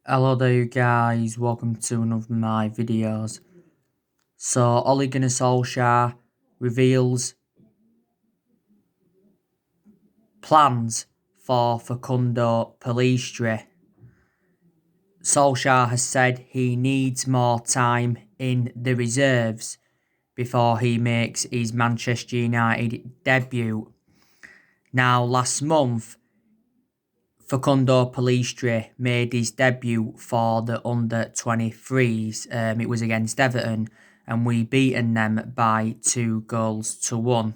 Hello there you guys, welcome to another of my videos. So Ole Gunnar Solsjaer reveals plans for Facundo Pellistri. Solsjaer has said he needs more time in the reserves before he makes his Manchester United debut. Now last month, Facundo Pellistri made his debut for the under-23s. It was against Everton and we beaten them by 2-1.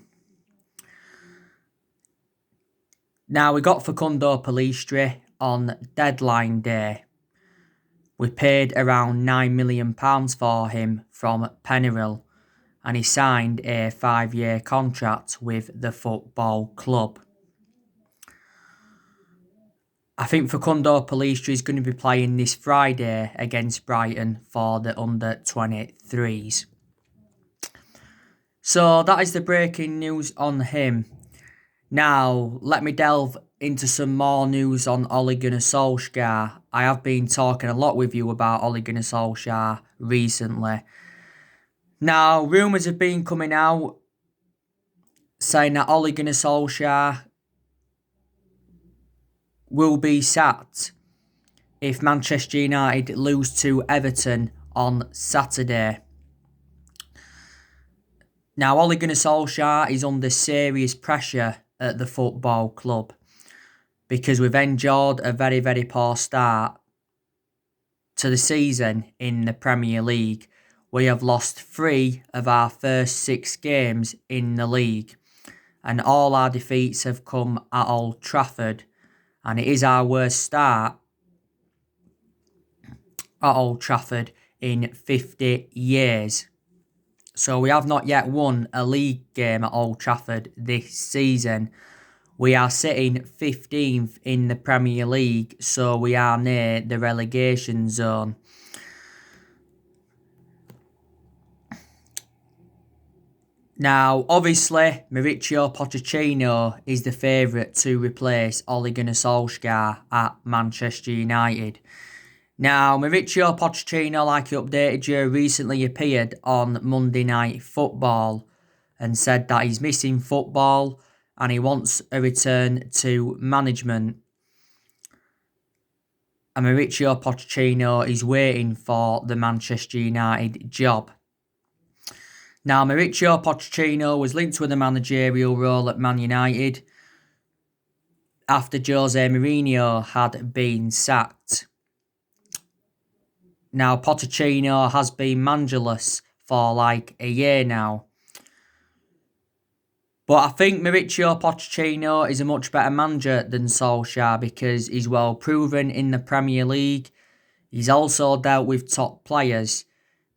Now we got Facundo Pellistri on deadline day. We paid around £9 million for him from Pennyrill and he signed a 5-year contract with the football club. I think Facundo Pellistri is going to be playing this Friday against Brighton for the under-23s. So that is the breaking news on him. Now, let me delve into some more news on Ole Gunnar Solsjaer. I have been talking a lot with you about Ole Gunnar Solsjaer recently. Now, rumours have been coming out saying that Ole Gunnar Solsjaer will be sacked if Manchester United lose to Everton on Saturday. Now, Ole Gunnar Solsjaer is under serious pressure at the football club because we've endured a very, very poor start to the season in the Premier League. We have lost 3 of our first 6 games in the league, and all our defeats have come at Old Trafford, and it is our worst start at Old Trafford in 50 years. So we have not yet won a league game at Old Trafford this season. We are sitting 15th in the Premier League, so we are near the relegation zone. Now, obviously, Mauricio Pochettino is the favourite to replace Ole Gunnar Solsjaer at Manchester United. Now, Mauricio Pochettino, like he updated you, recently appeared on Monday Night Football and said that he's missing football and he wants a return to management. And Mauricio Pochettino is waiting for the Manchester United job. Now, Mauricio Pochettino was linked with a managerial role at Man United after Jose Mourinho had been sacked. Now, Pochettino has been managerless for like a year now. But I think Mauricio Pochettino is a much better manager than Solskjaer because he's well proven in the Premier League. He's also dealt with top players.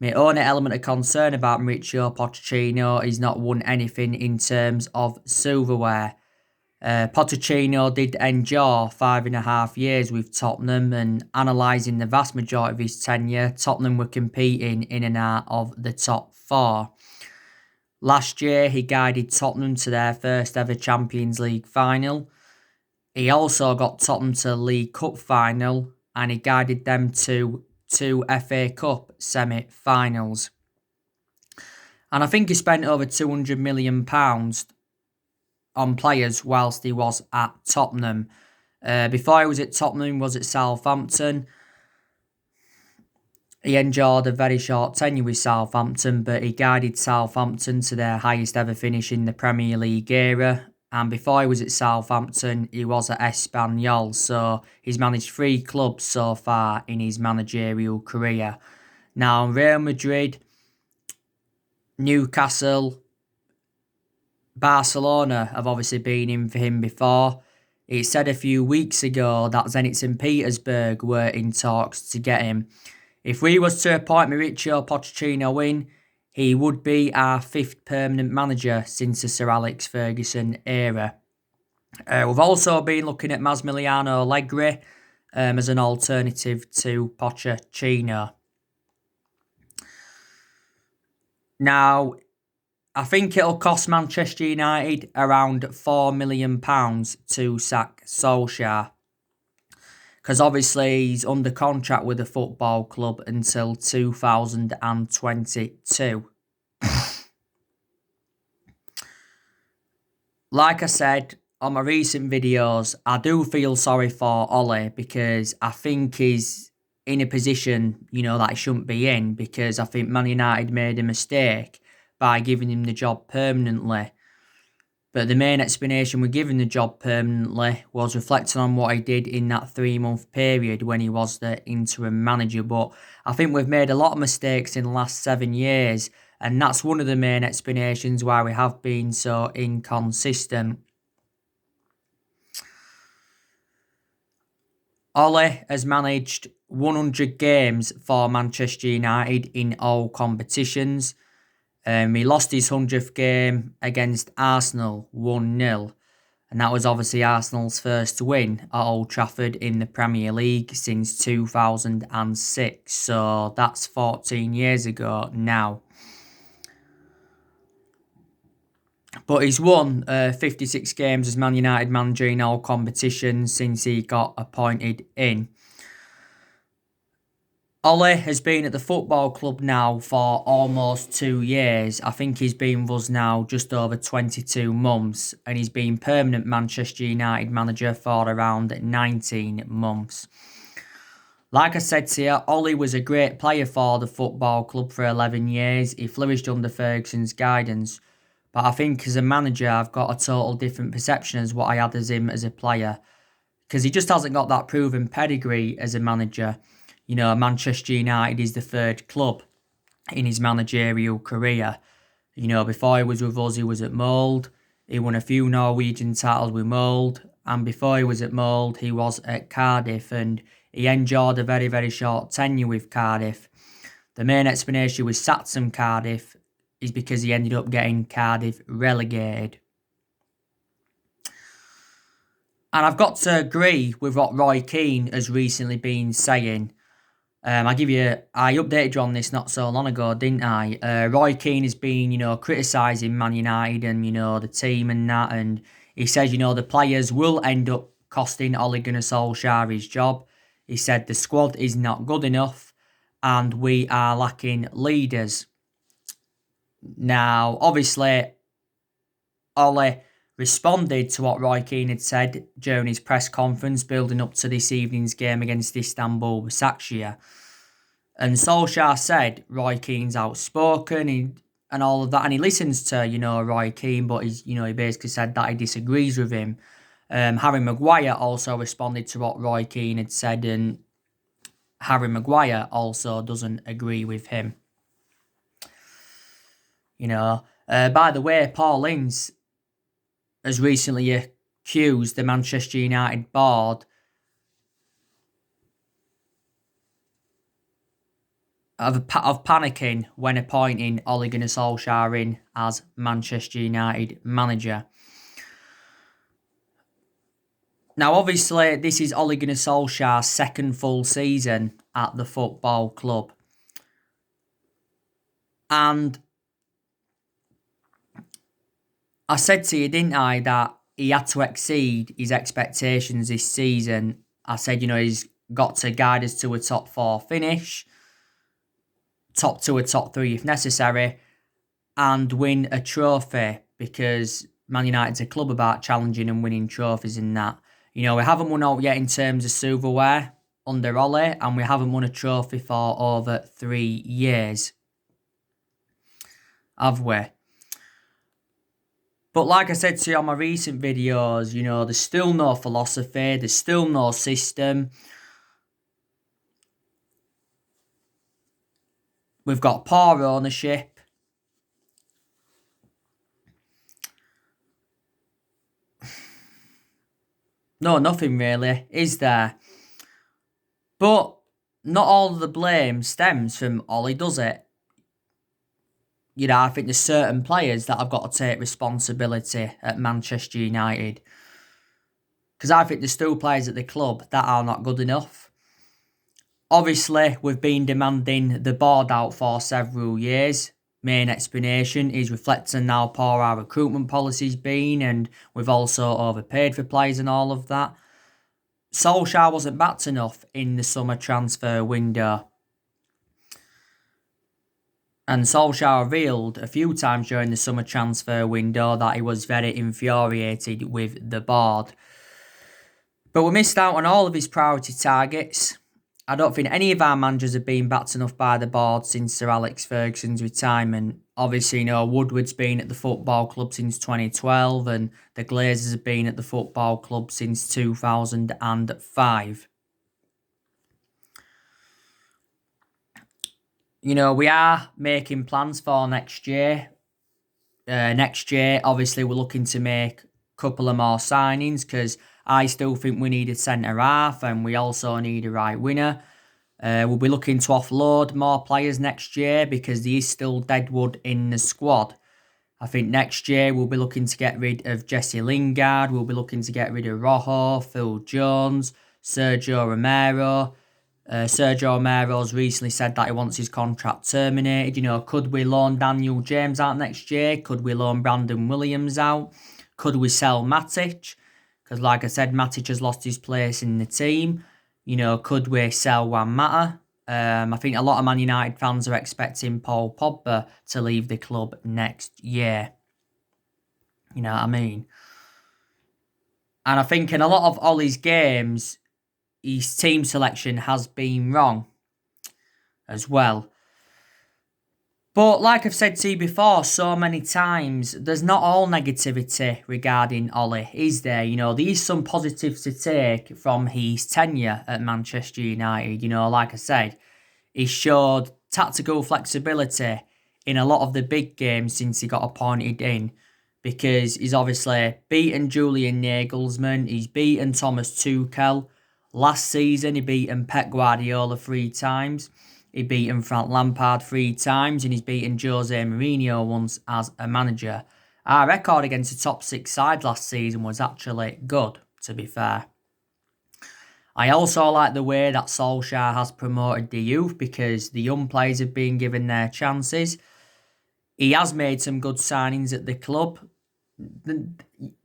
My only element of concern about Mauricio Pochettino is not won anything in terms of silverware. Pochettino did endure 5.5 years with Tottenham, and analysing the vast majority of his tenure, Tottenham were competing in and out of the top 4. Last year, he guided Tottenham to their first ever Champions League final. He also got Tottenham to the League Cup final, and he guided them to 2 FA Cup semi-finals. And I think he spent over £200 million on players whilst he was at Tottenham. Before he was at Tottenham, he was at Southampton. He endured a very short tenure with Southampton, but he guided Southampton to their highest ever finish in the Premier League era. And before he was at Southampton, he was at Espanyol. So he's managed 3 clubs so far in his managerial career. Now, Real Madrid, Newcastle, Barcelona have obviously been in for him before. It said a few weeks ago that Zenit St. Petersburg were in talks to get him. If we was to appoint Mauricio Pochettino in, he would be our 5th permanent manager since the Sir Alex Ferguson era. We've also been looking at Massimiliano Allegri as an alternative to Pochettino. Now, I think it'll cost Manchester United around £4 million to sack Solskjaer. because obviously he's under contract with the football club until 2022. Like I said on my recent videos, I do feel sorry for Ollie because I think he's in a position, that he shouldn't be in, because I think Man United made a mistake by giving him the job permanently. But the main explanation for giving the job permanently was reflecting on what he did in that 3-month period when he was the interim manager. But I think we've made a lot of mistakes in the last 7 years, and that's one of the main explanations why we have been so inconsistent. Ollie has managed 100 games for Manchester United in all competitions. He lost his 100th game against Arsenal 1-0. And that was obviously Arsenal's first win at Old Trafford in the Premier League since 2006. So that's 14 years ago now. But he's won 56 games as Man United manager in all competitions since he got appointed in. Ollie has been at the football club now for almost 2 years. I think he's been with us now just over 22 months. And he's been permanent Manchester United manager for around 19 months. Like I said to you, Ollie was a great player for the football club for 11 years. He flourished under Ferguson's guidance. But I think as a manager, I've got a total different perception as what I had as him as a player. Because he just hasn't got that proven pedigree as a manager. Manchester United is the third club in his managerial career. Before he was with us, he was at Mould. He won a few Norwegian titles with Mould. And before he was at Mould, he was at Cardiff. And he enjoyed a very, very short tenure with Cardiff. The main explanation he was sacked from Cardiff is because he ended up getting Cardiff relegated. And I've got to agree with what Roy Keane has recently been saying. I updated you on this not so long ago, didn't I? Roy Keane has been, criticising Man United and, the team and that. And he says, the players will end up costing Ole Gunnar Solsjaer his job. He said the squad is not good enough and we are lacking leaders. Now, obviously, Ole responded to what Roy Keane had said during his press conference building up to this evening's game against Istanbul Başakşehir. And Solskjaer said Roy Keane's outspoken and all of that, and he listens to, Roy Keane, but he basically said that he disagrees with him. Harry Maguire also responded to what Roy Keane had said, and Harry Maguire also doesn't agree with him. By the way, Paul Ince has recently accused the Manchester United board of panicking when appointing Ole Gunnar Solskjaer in as Manchester United manager. Now, obviously, this is Ole Gunnar Solskjaer's second full season at the football club. And I said to you, didn't I, that he had to exceed his expectations this season. I said, he's got to guide us to a top 4 finish, top 2 or top 3 if necessary, and win a trophy, because Man United's a club about challenging and winning trophies and that. We haven't won out yet in terms of silverware under Ole, and we haven't won a trophy for over 3 years. Have we? But like I said to you on my recent videos, there's still no philosophy, there's still no system. We've got poor ownership. No, nothing really, is there? But not all of the blame stems from Ollie, does it? I think there's certain players that have got to take responsibility at Manchester United. Because I think there's still players at the club that are not good enough. Obviously, we've been demanding the board out for several years. Main explanation is reflecting how poor our recruitment policy's been, and we've also overpaid for players and all of that. Solskjaer wasn't backed enough in the summer transfer window. And Solskjaer revealed a few times during the summer transfer window that he was very infuriated with the board. But we missed out on all of his priority targets. I don't think any of our managers have been backed enough by the board since Sir Alex Ferguson's retirement. Obviously, Woodward's been at the football club since 2012 and the Glazers have been at the football club since 2005. We are making plans for next year. Next year, obviously, we're looking to make a couple of more signings because I still think we need a centre half and we also need a right winger. We'll be looking to offload more players next year because there is still deadwood in the squad. I think next year we'll be looking to get rid of Jesse Lingard. We'll be looking to get rid of Rojo, Phil Jones, Sergio Romero. Sergio Romero's recently said that he wants his contract terminated. Could we loan Daniel James out next year? Could we loan Brandon Williams out? Could we sell Matic? Because like I said, Matic has lost his place in the team. Could we sell Juan Mata? I think a lot of Man United fans are expecting Paul Pogba to leave the club next year. You know what I mean? And I think in a lot of Ollie's games, his team selection has been wrong as well. But like I've said to you before so many times, there's not all negativity regarding Ollie, is there? There is some positives to take from his tenure at Manchester United. Like I said, he showed tactical flexibility in a lot of the big games since he got appointed in, because he's obviously beaten Julian Nagelsmann, he's beaten Thomas Tuchel. Last season, he beaten Pep Guardiola 3 times. He beaten Frank Lampard 3 times, and he's beaten Jose Mourinho once as a manager. Our record against the top 6 side last season was actually good, to be fair. I also like the way that Solskjaer has promoted the youth, because the young players have been given their chances. He has made some good signings at the club.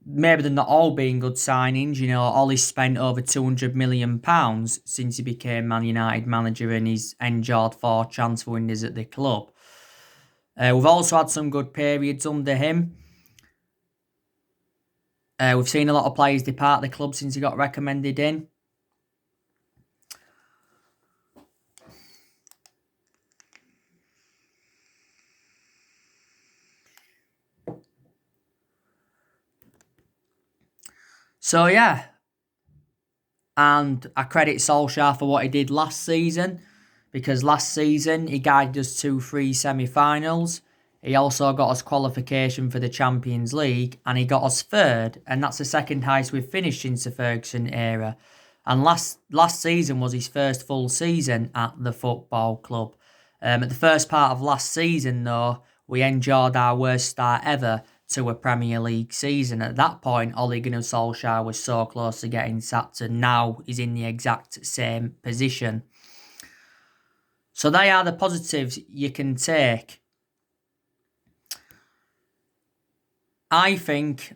Maybe they're not all being good signings. Ollie's spent over £200 million since he became Man United manager, and he's enjoyed 4 transfer windows at the club. We've also had some good periods under him. We've seen a lot of players depart the club since he got recommended in. So yeah, and I credit Solskjaer for what he did last season, because last season he guided us to 3 semi-finals. He also got us qualification for the Champions League, and he got us 3rd, and that's the second highest we've finished since the Ferguson era. And last season was his first full season at the football club. At the first part of last season, though, we endured our worst start ever to a Premier League season. At that point, Ole Gunnar Solskjaer was so close to getting sacked, and now he's in the exact same position. So they are the positives you can take. I think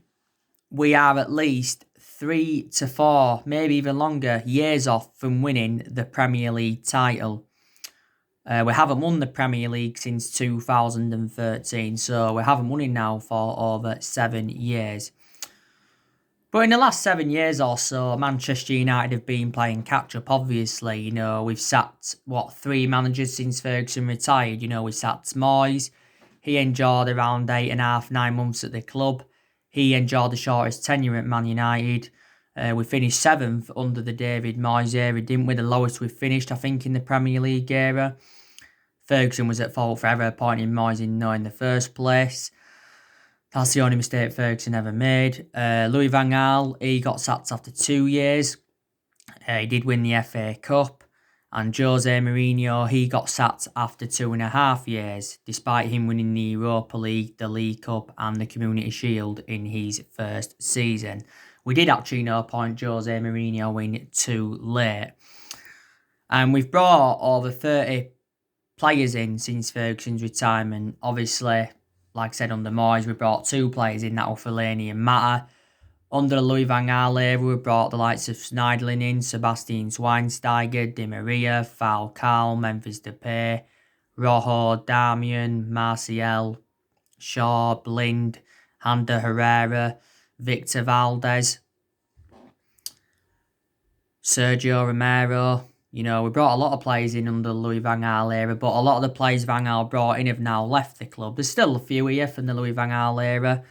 we are at least 3 to 4, maybe even longer, years off from winning the Premier League title. We haven't won the Premier League since 2013, so we haven't won it now for over 7 years. But in the last 7 years or so, Manchester United have been playing catch-up, obviously. We've sacked, 3 managers since Ferguson retired. We sacked Moyes. He enjoyed around 8.5, 9 months at the club. He enjoyed the shortest tenure at Man United. We finished 7th under the David Moyes era, didn't we? The lowest we've finished, I think, in the Premier League era. Ferguson was at fault for ever appointing Moyes in the first place. That's the only mistake Ferguson ever made. Louis van Gaal, he got sacked after 2 years. He did win the FA Cup. And Jose Mourinho, he got sacked after 2.5 years, despite him winning the Europa League, the League Cup and the Community Shield in his first season. We did actually appoint Jose Mourinho in too late. And we've brought over 30 players in since Ferguson's retirement. Obviously, like I said, under Moyes, we brought 2 players in, that were Fellaini and Mata. Under the Louis van Gaal era, we brought the likes of Schneiderlin in, Sebastian Schweinsteiger, Di Maria, Falcao, Memphis Depay, Rojo, Darmian, Martial, Shaw, Blind, Ander Herrera, Victor Valdez, Sergio Romero. We brought a lot of players in under the Louis van Gaal era, but a lot of the players Van Gaal brought in have now left the club. There's still a few here from the Louis van Gaal era.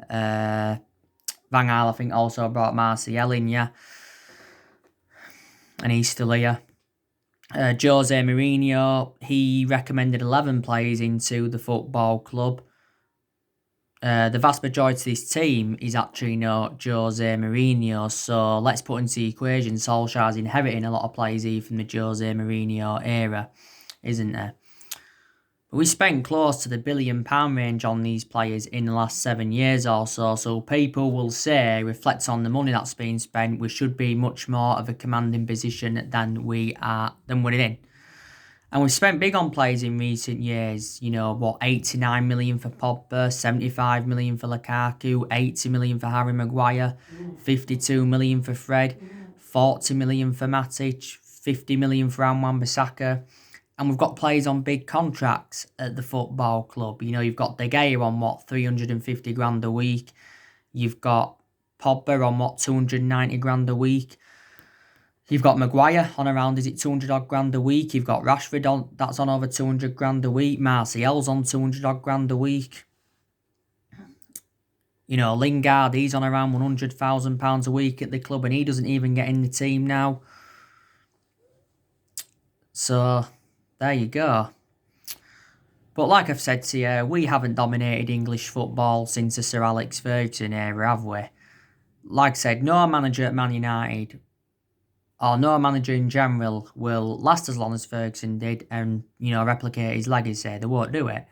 Van Gaal, I think, also brought Martial in, yeah. And he's still here. Jose Mourinho, he recommended 11 players into the football club. The vast majority of this team is actually not Jose Mourinho, so let's put into the equation Solskjaer's inheriting a lot of players here from the Jose Mourinho era, isn't there? But we spent close to the £1 billion range on these players in the last 7 years or so people will say, reflect on the money that's been spent, we should be much more of a commanding position than we're in. And we've spent big on players in recent years. 89 million for Pogba, 75 million for Lukaku, 80 million for Harry Maguire, 52 million for Fred, 40 million for Matic, 50 million for Wan-Bissaka. And we've got players on big contracts at the football club. You've got De Gea on 350 grand a week. You've got Pogba on 290 grand a week. You've got Maguire on around, 200 odd grand a week. You've got Rashford that's on over 200 grand a week. Martial's on 200 odd grand a week. Lingard, he's on around £100,000 a week at the club and he doesn't even get in the team now. So, there you go. But like I've said to you, we haven't dominated English football since the Sir Alex Ferguson era, have we? Like I said, no manager at Man United, or no manager in general, will last as long as Ferguson did and, replicate his legacy. They won't do it.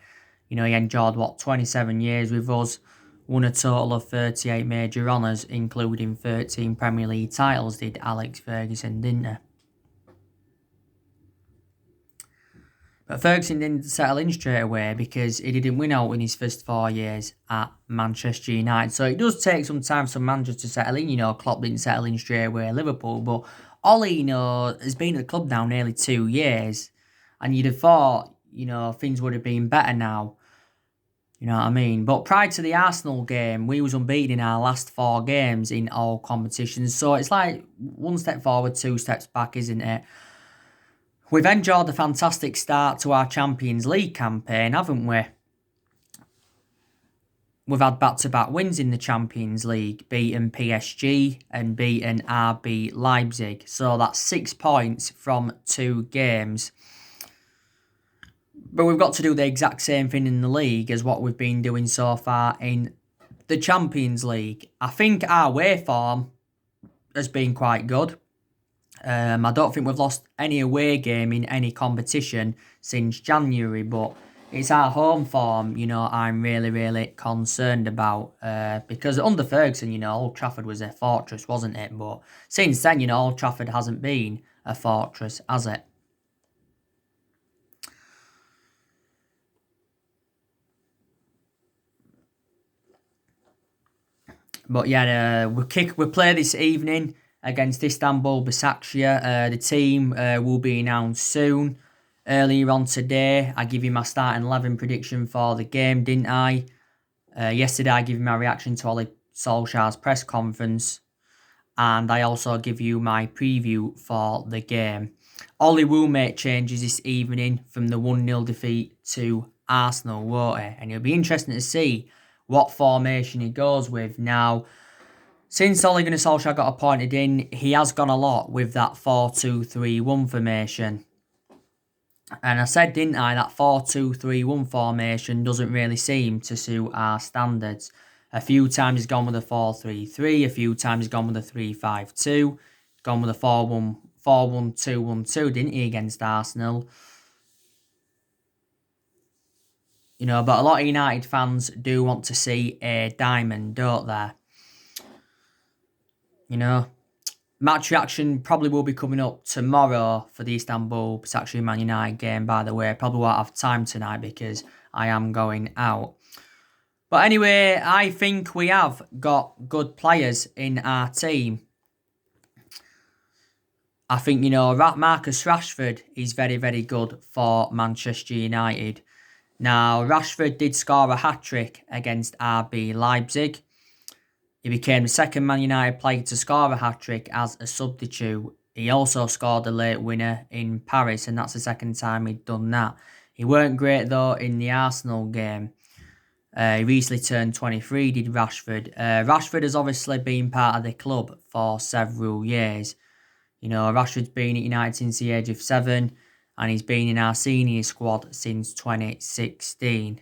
He endured, 27 years with us, won a total of 38 major honours, including 13 Premier League titles, did Alex Ferguson, didn't he? But Ferguson didn't settle in straight away because he didn't win out in his first 4 years at Manchester United. So it does take some time for some managers to settle in. Klopp didn't settle in straight away at Liverpool, but Ollie, has been at the club now nearly 2 years. And you'd have thought, things would have been better now. You know what I mean? But prior to the Arsenal game, we was unbeaten in our last 4 games in all competitions. So it's like 1 step forward, 2 steps back, isn't it? We've enjoyed a fantastic start to our Champions League campaign, haven't we? We've had back-to-back wins in the Champions League, beaten PSG and beaten RB Leipzig. So that's 6 points from 2 games. But we've got to do the exact same thing in the league as what we've been doing so far in the Champions League. I think our away form has been quite good. I don't think we've lost any away game in any competition since January, but it's our home form, I'm really, really concerned about. Because under Ferguson, Old Trafford was a fortress, wasn't it? But since then, Old Trafford hasn't been a fortress, has it? But yeah, we play this evening against Istanbul Başakşehir. The team will be announced soon. Earlier on today, I give you my starting 11 prediction for the game, didn't I? Yesterday, I give you my reaction to Ole Solskjaer's press conference. And I also give you my preview for the game. Ole will make changes this evening from the 1-0 defeat to Arsenal, won't he? And it'll be interesting to see what formation he goes with. Now, since Ole Gunnar Solskjaer got appointed in, he has gone a lot with that 4-2-3-1 formation. And I said, didn't I, that 4-2-3-1 formation doesn't really seem to suit our standards. A few times he's gone with a 4-3-3, a few times he's gone with a 3-5-2, gone with a 4-1-2-1-2, didn't he, against Arsenal? But a lot of United fans do want to see a diamond, don't they? Match reaction probably will be coming up tomorrow for the Istanbul Başakşehir Man United game, by the way. Probably won't have time tonight because I am going out. But anyway, I think we have got good players in our team. I think, Marcus Rashford is very, very good for Manchester United. Now, Rashford did score a hat-trick against RB Leipzig. He became the second Man United player to score a hat-trick as a substitute. He also scored a late winner in Paris, and that's the second time he'd done that. He weren't great, though, in the Arsenal game. He recently turned 23, did Rashford. Rashford has obviously been part of the club for several years. Rashford's been at United since the age of 7, and he's been in our senior squad since 2016.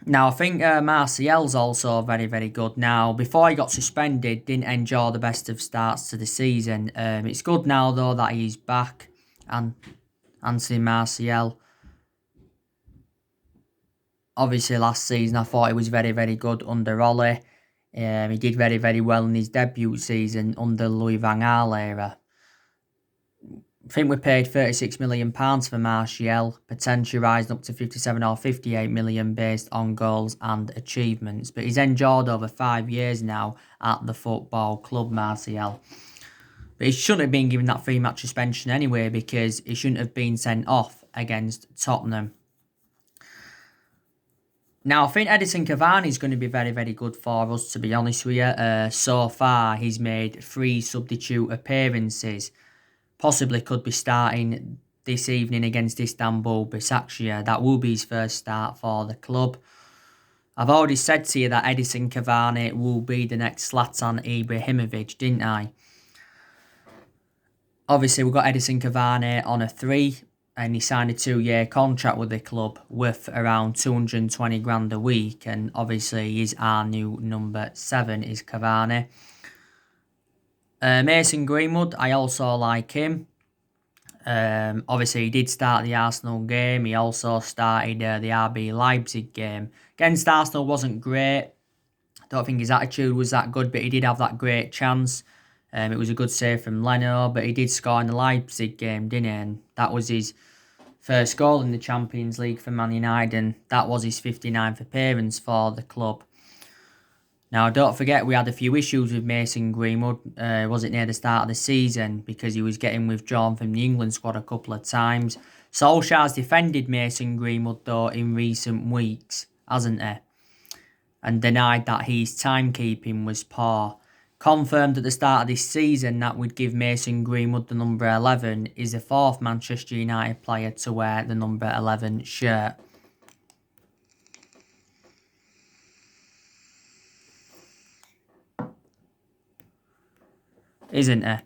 Now, I think Martial's also very, very good. Now, before he got suspended, didn't enjoy the best of starts to the season. It's good now, though, that he's back. And Anthony Martial. Obviously, last season, I thought he was very, very good under Ole. He did very, very well in his debut season under Louis van Gaal era. I think we paid £36 million for Martial, potentially rising up to 57 or 58 million based on goals and achievements. But he's endured over 5 years now at the football club, Martial. But he shouldn't have been given that 3-match suspension anyway, because he shouldn't have been sent off against Tottenham. Now, I think Edison Cavani is going to be very, very good for us, to be honest with you. So far, he's made 3 substitute appearances. Possibly could be starting this evening against Istanbul Başakşehir. That will be his first start for the club. I've already said to you that Edison Cavani will be the next Zlatan Ibrahimovic, didn't I? Obviously, we've got Edison Cavani on a 3, and he signed a 2-year contract with the club worth around 220 grand a week. And obviously, he's our new number 7 is Cavani. Mason Greenwood, I also like him. Obviously, he did start the Arsenal game. He also started the RB Leipzig game. Against Arsenal wasn't great. I don't think his attitude was that good, but he did have that great chance. It was a good save from Leno, but he did score in the Leipzig game, didn't he? And that was his first goal in the Champions League for Man United, and that was his 59th appearance for the club. Now, don't forget, we had a few issues with Mason Greenwood. Was it near the start of the season, because he was getting withdrawn from the England squad a couple of times. Solsjaer's defended Mason Greenwood, though, in recent weeks, hasn't he? And denied that his timekeeping was poor. Confirmed at the start of this season that would give Mason Greenwood the number 11 is the 4th Manchester United player to wear the number 11 shirt. Isn't it?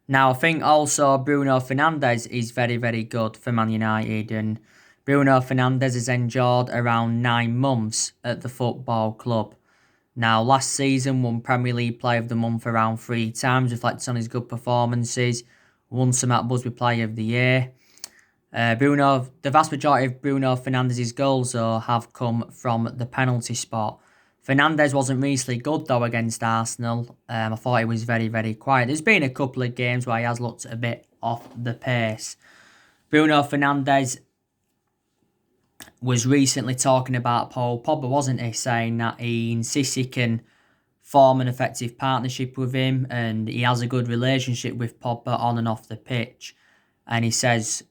Now, I think also Bruno Fernandes is very, very good for Man United, and Bruno Fernandes has endured around 9 months at the football club. Now, last season won Premier League Player of the Month around 3 times, reflecting on his good performances. Won some at Busby Player of the Year. The vast majority of Bruno Fernandes' goals, though, have come from the penalty spot. Fernandes wasn't recently good, though, against Arsenal. I thought he was very, very quiet. There's been a couple of games where he has looked a bit off the pace. Bruno Fernandes was recently talking about Paul Pogba, wasn't he? Saying that he insists he can form an effective partnership with him, and he has a good relationship with Pogba on and off the pitch. And he says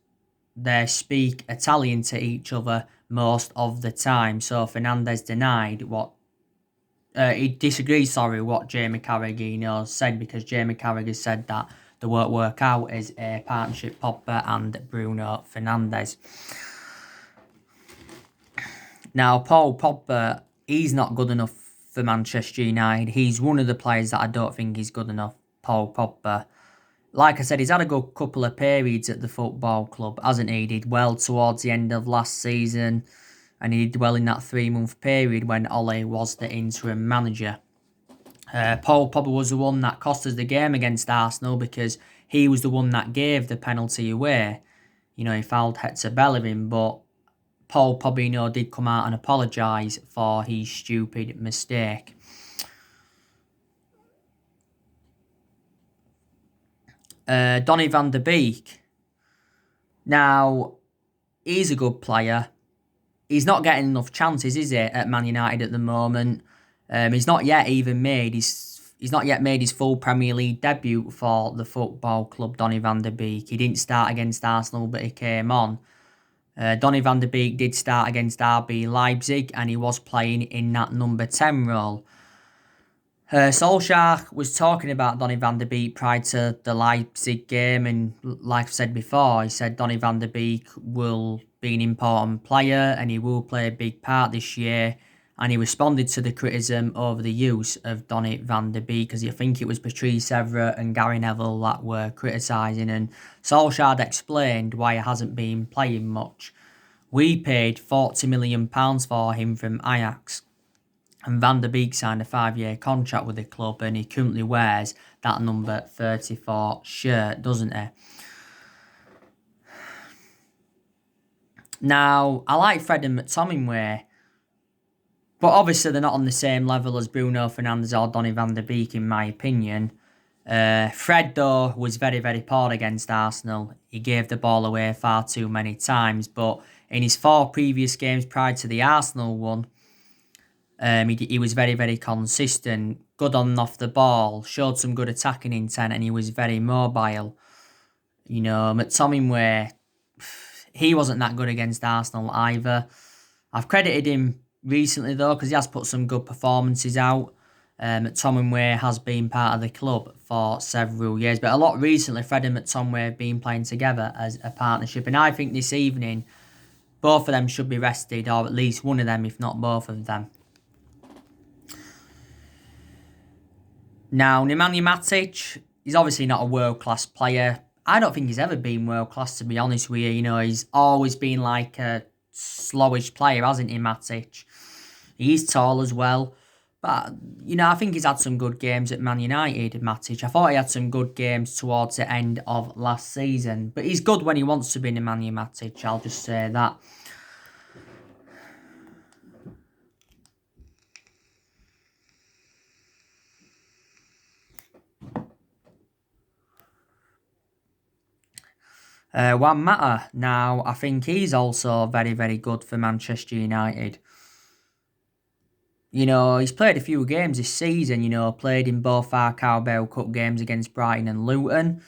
they speak Italian to each other most of the time. So Fernandes denied he disagrees, what Jamie Carragher said, because Jamie Carragher said that the won't work out as a partnership, Pogba and Bruno Fernandes. Now, Paul Pogba, he's not good enough for Manchester United. He's one of the players that I don't think is good enough, Paul Pogba. Like I said, he's had a good couple of periods at the football club, hasn't he? He did well towards the end of last season, and he did well in that 3-month period when Ole was the interim manager. Paul Pogba was the one that cost us the game against Arsenal, because he was the one that gave the penalty away. He fouled Hector Bellerin, but Paul Pogba did come out and apologise for his stupid mistake. Donny van de Beek. Now, he's a good player. He's not getting enough chances, is he, at Man United at the moment? He's not yet even made he's not yet made his full Premier League debut for the football club Donny van der Beek. He didn't start against Arsenal, but he came on. Donny van der Beek did start against RB Leipzig, and he was playing in that number 10 role. Solsjaer was talking about Donny van der Beek prior to the Leipzig game, and like I've said before, he said Donny van der Beek will be an important player and he will play a big part this year. And he responded to the criticism over the use of Donny van der Beek, because I think it was Patrice Evra and Gary Neville that were criticising, and Solskjaer explained why he hasn't been playing much. We paid £40 million for him from Ajax. And Van der Beek signed a 5-year contract with the club, and he currently wears that number 34 shirt, doesn't he? Now, I like Fred and McTominay, but obviously they're not on the same level as Bruno Fernandes or Donny van der Beek, in my opinion. Fred, though, was very, very poor against Arsenal. He gave the ball away far too many times, but in his 4 previous games prior to the Arsenal one, he was very, very consistent, good on and off the ball, showed some good attacking intent, and he was very mobile. You know, McTominay, he wasn't that good against Arsenal either. I've credited him recently, though, because he has put some good performances out. McTominay has been part of the club for several years, but a lot recently, Fred and McTominay have been playing together as a partnership, and I think this evening, both of them should be rested, or at least one of them, if not both of them. Now, Nemanja Matic, he's obviously not a world-class player. I don't think he's ever been world-class, to be honest with you. You know, he's always been like a slowish player, hasn't he, Matic? He's tall as well. But, you know, I think he's had some good games at Man United, Matic. I thought he had some good games towards the end of last season. But he's good when he wants to be Nemanja Matic, I'll just say that. Juan Mata, now, I think he's also very, very good for Manchester United. You know, he's played a few games this season, you know, played in both our Carabao Cup games against Brighton and Luton.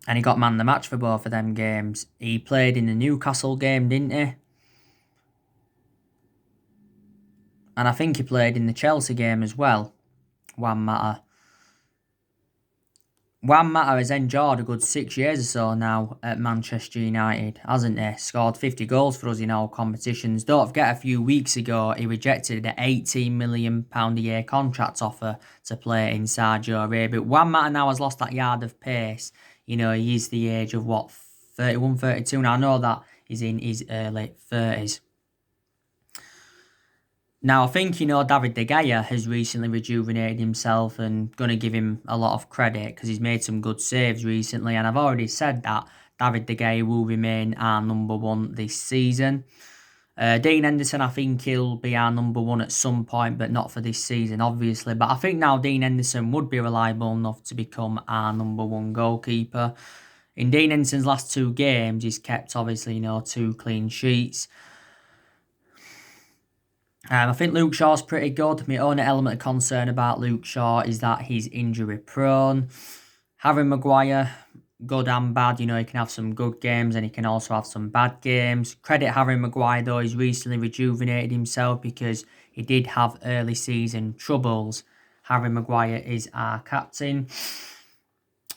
And he got man the match for both of them games. He played in the Newcastle game, didn't he? And I think he played in the Chelsea game as well, Juan Mata. Juan Mata has enjoyed a good 6 years or so now at Manchester United, hasn't he? Scored 50 goals for us in all competitions. Don't forget, a few weeks ago, he rejected an £18 million a year contract offer to play in Saudi Arabia. Juan Mata now has lost that yard of pace. You know, he is the age of, 31, 32? Now, I know that he's in his early 30s. Now, I think, you know, David De Gea has recently rejuvenated himself, and going to give him a lot of credit because he's made some good saves recently. And I've already said that David De Gea will remain our number 1 this season. Dean Henderson, I think he'll be our number 1 at some point, but not for this season, obviously. But I think now Dean Henderson would be reliable enough to become our number 1 goalkeeper. In Dean Henderson's last 2 games, he's kept, obviously, you know, 2 clean sheets. I think Luke Shaw's pretty good. My only element of concern about Luke Shaw is that he's injury prone. Harry Maguire, good and bad. You know, he can have some good games and he can also have some bad games. Credit Harry Maguire, though, he's recently rejuvenated himself because he did have early season troubles. Harry Maguire is our captain.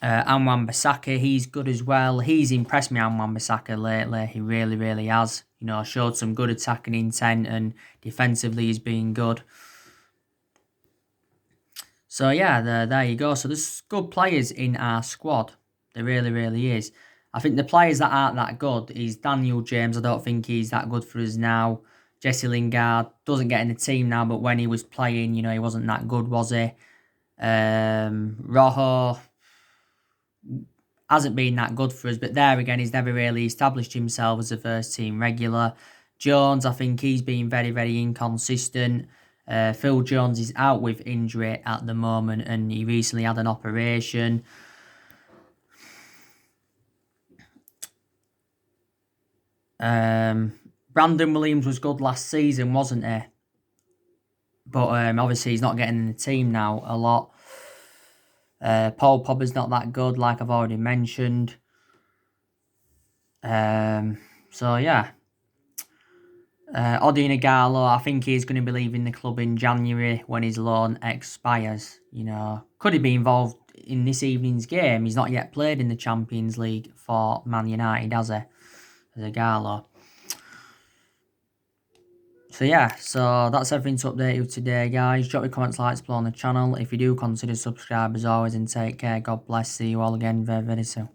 Wan-Bissaka, he's good as well. He's impressed me, Wan-Bissaka, lately. He really, really has. You know, showed some good attacking intent, and defensively he's been good. So yeah, there you go. So there's good players in our squad. There really, really is. I think the players that aren't that good is Daniel James. I don't think he's that good for us now. Jesse Lingard doesn't get in the team now, but when he was playing, you know, he wasn't that good, was he? Rojo hasn't been that good for us, but there again, he's never really established himself as a first team regular. Jones, I think he's been very, very inconsistent. Phil Jones is out with injury at the moment, and he recently had an operation. Brandon Williams was good last season, wasn't he? But obviously he's not getting in the team now a lot. Paul Pogba's not that good, like I've already mentioned. So yeah. Odin Igalo, I think he's going to be leaving the club in January when his loan expires. You know, could he be involved in this evening's game? He's not yet played in the Champions League for Man United, has he? As Igalo. So yeah, so that's everything to update you today, guys. Drop your comments, like, explore on the channel. If you do, consider subscribe as always, and take care. God bless. See you all again very, very soon.